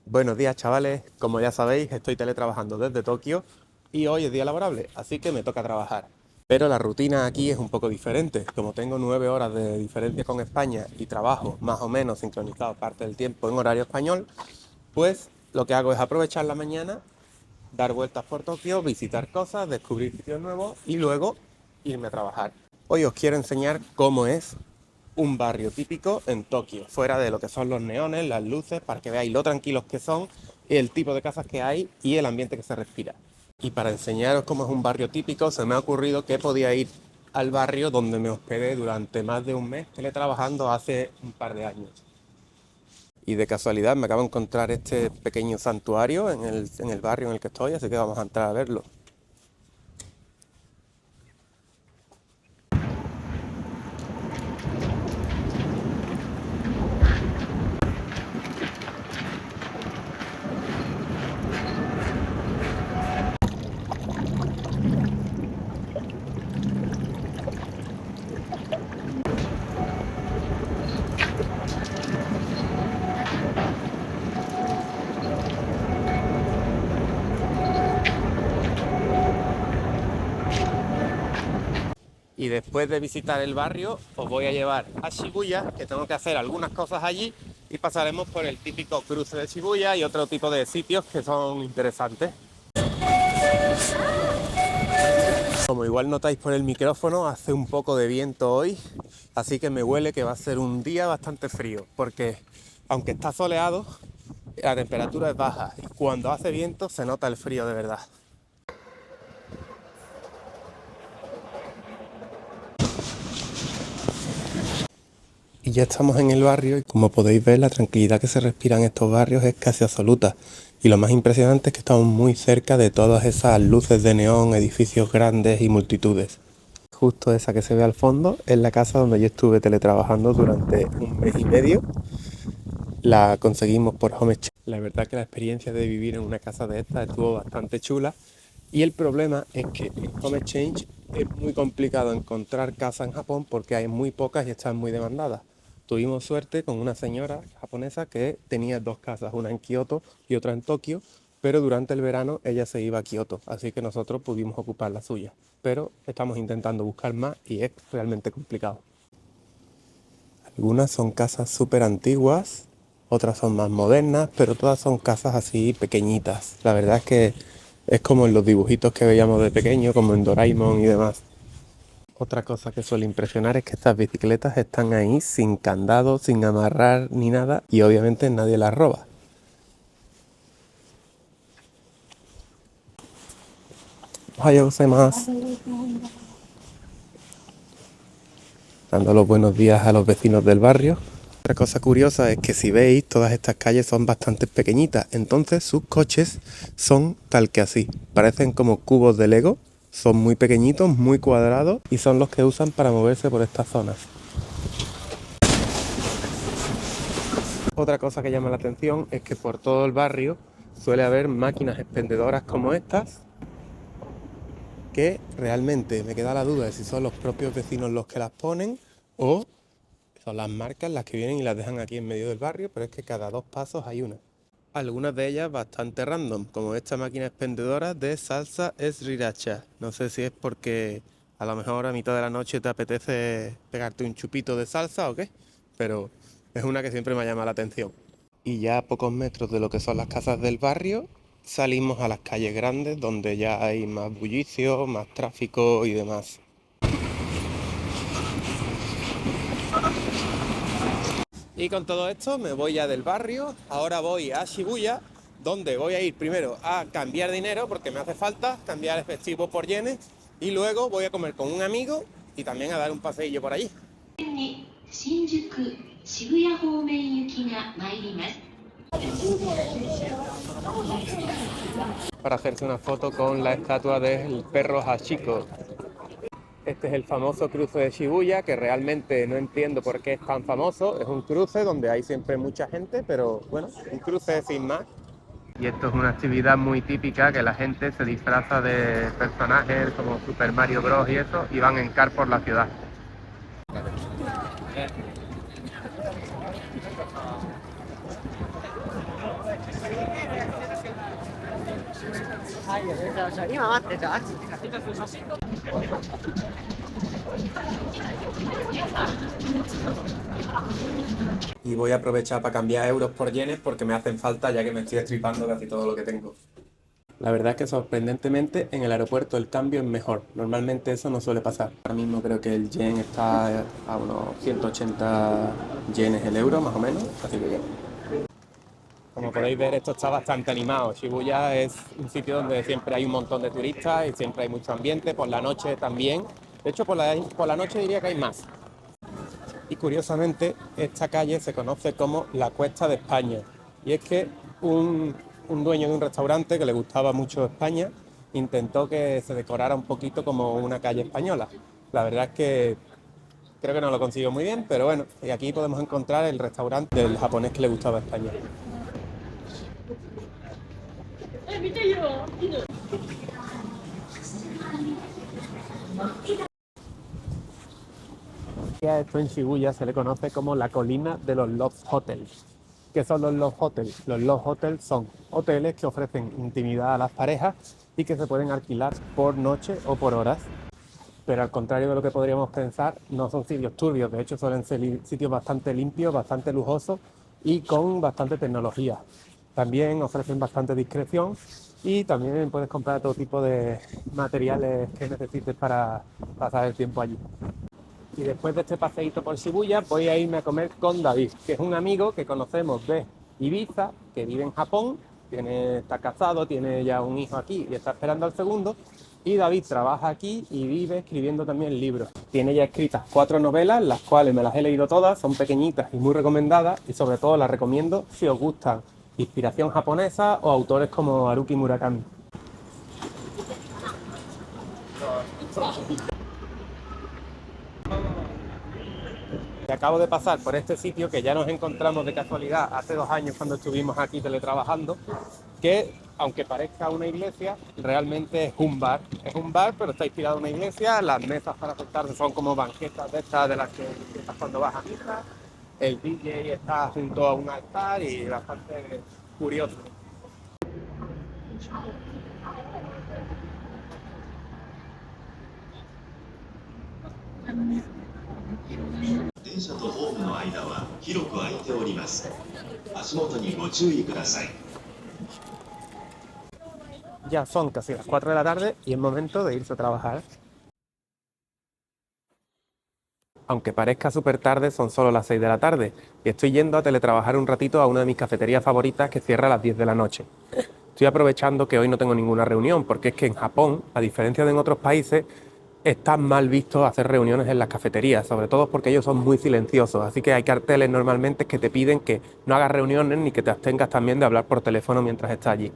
Buenos días, chavales. Como ya sabéis, estoy teletrabajando desde Tokio y hoy es día laborable, así que me toca trabajar. Pero la rutina aquí es un poco diferente. Como tengo 9 horas de diferencia con España y trabajo más o menos sincronizado parte del tiempo en horario español, pues lo que hago es aprovechar la mañana, dar vueltas por Tokio, visitar cosas, descubrir sitios nuevos y luego irme a trabajar. Hoy os quiero enseñar cómo es un barrio típico en Tokio, fuera de lo que son los neones, las luces, para que veáis lo tranquilos que son, el tipo de casas que hay y el ambiente que se respira. Y para enseñaros cómo es un barrio típico, se me ha ocurrido que podía ir al barrio donde me hospedé durante más de un mes teletrabajando hace un par de años. Y de casualidad me acabo de encontrar este pequeño santuario en el barrio en el que estoy, así que vamos a entrar a verlo. Y después de visitar el barrio, os voy a llevar a Shibuya, que tengo que hacer algunas cosas allí, y pasaremos por el típico cruce de Shibuya y otro tipo de sitios que son interesantes. Como igual notáis por el micrófono, hace un poco de viento hoy, así que me huele que va a ser un día bastante frío, porque aunque está soleado, la temperatura es baja y cuando hace viento se nota el frío de verdad. Y ya estamos en el barrio y como podéis ver la tranquilidad que se respira en estos barrios es casi absoluta. Y lo más impresionante es que estamos muy cerca de todas esas luces de neón, edificios grandes y multitudes. Justo esa que se ve al fondo es la casa donde yo estuve teletrabajando durante un mes y medio. La conseguimos por Home Exchange. La verdad que la experiencia de vivir en una casa de estas estuvo bastante chula. Y el problema es que en Home Exchange es muy complicado encontrar casas en Japón porque hay muy pocas y están muy demandadas. Tuvimos suerte con una señora japonesa que tenía dos casas, una en Kioto y otra en Tokio, pero durante el verano ella se iba a Kioto, así que nosotros pudimos ocupar la suya. Pero estamos intentando buscar más y es realmente complicado. Algunas son casas súper antiguas, otras son más modernas, pero todas son casas así pequeñitas. La verdad es que es como en los dibujitos que veíamos de pequeño, como en Doraemon y demás. Otra cosa que suele impresionar es que estas bicicletas están ahí sin candado, sin amarrar ni nada y obviamente nadie las roba. Ohayou gozaimasu. Dando los buenos días a los vecinos del barrio. Otra cosa curiosa es que si veis, todas estas calles son bastante pequeñitas, entonces sus coches son tal que así, parecen como cubos de Lego, son muy pequeñitos, muy cuadrados y son los que usan para moverse por estas zonas. Otra cosa que llama la atención es que por todo el barrio suele haber máquinas expendedoras como estas, que realmente me queda la duda de si son los propios vecinos los que las ponen o son las marcas las que vienen y las dejan aquí en medio del barrio, pero es que cada 2 pasos hay una. Algunas de ellas bastante random, como esta máquina expendedora de salsa sriracha. No sé si es porque a lo mejor a mitad de la noche te apetece pegarte un chupito de salsa o qué, pero es una que siempre me llama la atención. Y ya a pocos metros de lo que son las casas del barrio, salimos a las calles grandes donde ya hay más bullicio, más tráfico y demás. Y con todo esto me voy ya del barrio, ahora voy a Shibuya, donde voy a ir primero a cambiar dinero porque me hace falta cambiar efectivo por yenes y luego voy a comer con un amigo y también a dar un paseillo por allí. Para hacerse una foto con la estatua del perro Hachiko. Este es el famoso cruce de Shibuya, que realmente no entiendo por qué es tan famoso. Es un cruce donde hay siempre mucha gente, pero bueno, un cruce sin más. Y esto es una actividad muy típica, que la gente se disfraza de personajes como Super Mario Bros. Y eso, y van en car por la ciudad. Y voy a aprovechar para cambiar euros por yenes porque me hacen falta ya que me estoy estripando casi todo lo que tengo. La verdad es que sorprendentemente en el aeropuerto el cambio es mejor. Normalmente eso no suele pasar. Ahora mismo creo que el yen está a unos 180 yenes el euro más o menos, así que bien. Como podéis ver, esto está bastante animado. Shibuya es un sitio donde siempre hay un montón de turistas y siempre hay mucho ambiente. Por la noche también. De hecho, por la noche diría que hay más. Y curiosamente, esta calle se conoce como la Cuesta de España. Y es que un dueño de un restaurante que le gustaba mucho España intentó que se decorara un poquito como una calle española. La verdad es que creo que no lo consiguió muy bien, pero bueno, y aquí podemos encontrar el restaurante del japonés que le gustaba España. A esto en Shibuya se le conoce como la colina de los Love Hotels. ¿Qué son los Love Hotels? Los Love Hotels son hoteles que ofrecen intimidad a las parejas y que se pueden alquilar por noche o por horas. Pero al contrario de lo que podríamos pensar, no son sitios turbios. De hecho, suelen ser sitios bastante limpios, bastante lujosos y con bastante tecnología. También ofrecen bastante discreción y también puedes comprar todo tipo de materiales que necesites para pasar el tiempo allí. Y después de este paseíto por Shibuya voy a irme a comer con David, que es un amigo que conocemos de Ibiza, que vive en Japón, está casado, tiene ya un hijo aquí y está esperando al segundo. Y David trabaja aquí y vive escribiendo también libros. Tiene ya escritas 4 novelas, las cuales me las he leído todas, son pequeñitas y muy recomendadas y sobre todo las recomiendo si os gustan inspiración japonesa o autores como Haruki Murakami. Y acabo de pasar por este sitio que ya nos encontramos de casualidad hace 2 años cuando estuvimos aquí teletrabajando, que aunque parezca una iglesia, realmente es un bar. Es un bar, pero está inspirado en una iglesia. Las mesas para sentarse son como banquetas de estas de las que empiezas cuando vas a misa. El DJ está junto a un altar y bastante curioso. 電車とホームの間は広く空いております。足元にご注意ください。Ya son casi las 4 de la tarde y es momento de irse a trabajar. Aunque parezca súper tarde, son solo las 6 de la tarde y estoy yendo a teletrabajar un ratito a una de mis cafeterías favoritas que cierra a las 10 de la noche. Estoy aprovechando que hoy no tengo ninguna reunión porque es que en Japón, a diferencia de en otros países, está mal visto hacer reuniones en las cafeterías, sobre todo porque ellos son muy silenciosos, así que hay carteles normalmente que te piden que no hagas reuniones ni que te abstengas también de hablar por teléfono mientras estás allí.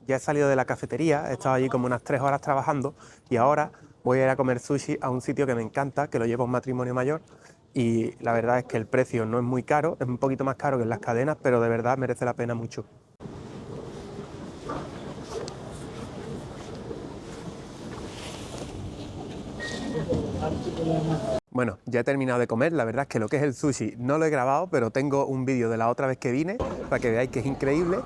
Ya he salido de la cafetería, he estado allí como unas 3 horas trabajando y ahora voy a ir a comer sushi a un sitio que me encanta, que lo lleva un matrimonio mayor y la verdad es que el precio no es muy caro, es un poquito más caro que en las cadenas, pero de verdad merece la pena mucho. Bueno, ya he terminado de comer, la verdad es que lo que es el sushi no lo he grabado, pero tengo un vídeo de la otra vez que vine para que veáis que es increíble.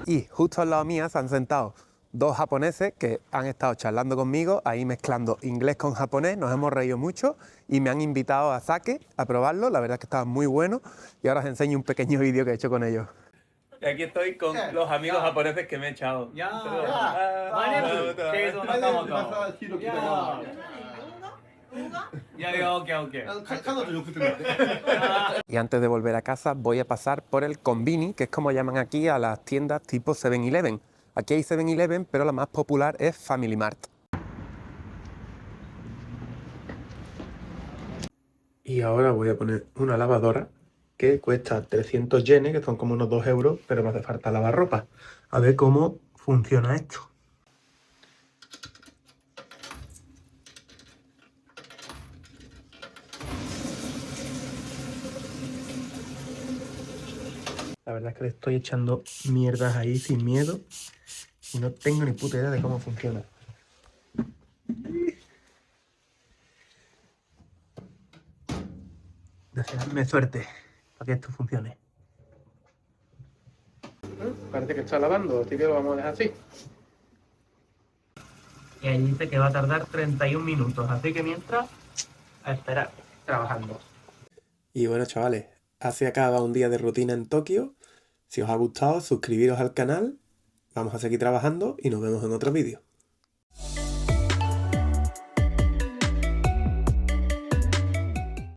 Y justo al lado mía se han sentado 2 japoneses que han estado charlando conmigo, ahí mezclando inglés con japonés, nos hemos reído mucho y me han invitado a sake a probarlo, la verdad es que estaba muy bueno y ahora os enseño un pequeño vídeo que he hecho con ellos. Y aquí estoy con los amigos japoneses que me he echado. Y antes de volver a casa voy a pasar por el Konbini, que es como llaman aquí a las tiendas tipo 7-Eleven. Aquí hay 7-Eleven, pero la más popular es Family Mart. Y ahora voy a poner una lavadora que cuesta 300 yenes, que son como unos 2 euros, pero me hace falta lavar ropa. A ver cómo funciona esto. verdad es que le estoy echando mierdas ahí sin miedo y no tengo ni puta idea de cómo funciona. Deseadme suerte para que esto funcione. Parece que está lavando, así que lo vamos a dejar así. Y ahí dice que va a tardar 31 minutos, así que mientras, a esperar, trabajando. Y bueno, chavales, así acaba un día de rutina en Tokio. Si os ha gustado, suscribiros al canal. Vamos a seguir trabajando y nos vemos en otro vídeo.